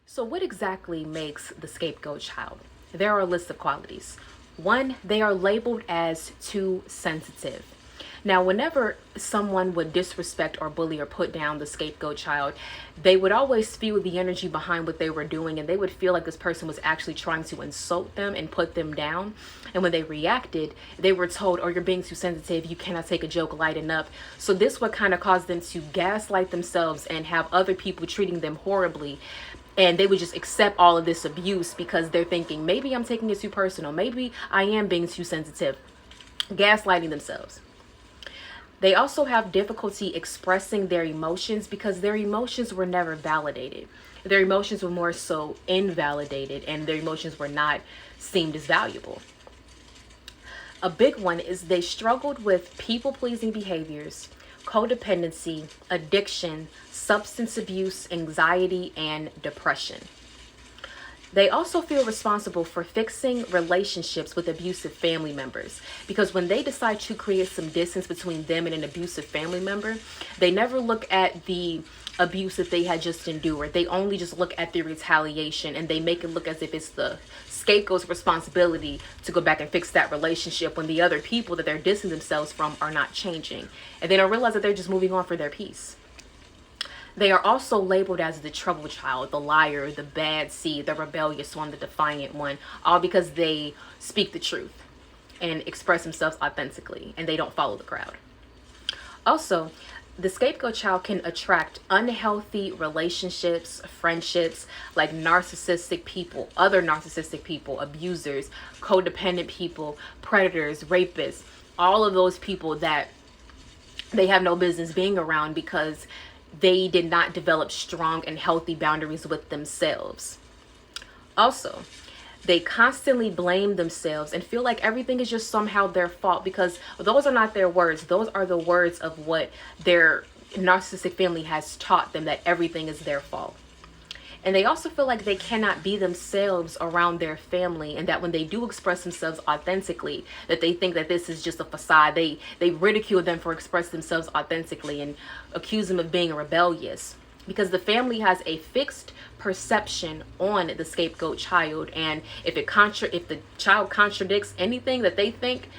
So what exactly makes the scapegoat child? There are a list of qualities. One, they are labeled as too sensitive. Now, whenever someone would disrespect or bully or put down the scapegoat child, they would always feel the energy behind what they were doing, and they would feel like this person was actually trying to insult them and put them down. And when they reacted, they were told, "Oh, you're being too sensitive. You cannot take a joke light enough." So this would kind of cause them to gaslight themselves and have other people treating them horribly. And they would just accept all of this abuse because they're thinking, maybe I'm taking it too personal. Maybe I am being too sensitive. Gaslighting themselves. They also have difficulty expressing their emotions because their emotions were never validated. Their emotions were more so invalidated, and their emotions were not seen as valuable. A big one is they struggled with people-pleasing behaviors, codependency, addiction, substance abuse, anxiety, and depression. They also feel responsible for fixing relationships with abusive family members because when they decide to create some distance between them and an abusive family member, they never look at the abuse that they had just endured. They only just look at the retaliation, and they make it look as if it's the scapegoat's responsibility to go back and fix that relationship when the other people that they're distancing themselves from are not changing. And they don't realize that they're just moving on for their peace. They are also labeled as the trouble child, the liar, the bad seed, the rebellious one, the defiant one, all because they speak the truth and express themselves authentically, and they don't follow the crowd. Also, the scapegoat child can attract unhealthy relationships, friendships, like narcissistic people, other narcissistic people, abusers, codependent people, predators, rapists, all of those people that they have no business being around because they did not develop strong and healthy boundaries with themselves. Also, they constantly blame themselves and feel like everything is just somehow their fault because those are not their words. Those are the words of what their narcissistic family has taught them, that everything is their fault. And they also feel like they cannot be themselves around their family, and that when they do express themselves authentically, that they think that this is just a facade. They ridicule them for expressing themselves authentically and accuse them of being rebellious because the family has a fixed perception on the scapegoat child, and if the child contradicts anything that they think,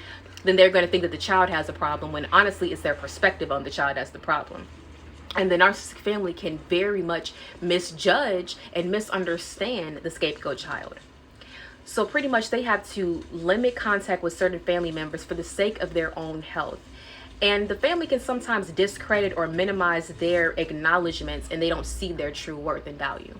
then they're going to think that the child has a problem, when honestly it's their perspective on the child that's the problem. And the narcissistic family can very much misjudge and misunderstand the scapegoat child. So pretty much they have to limit contact with certain family members for the sake of their own health. And the family can sometimes discredit or minimize their acknowledgments, and they don't see their true worth and value.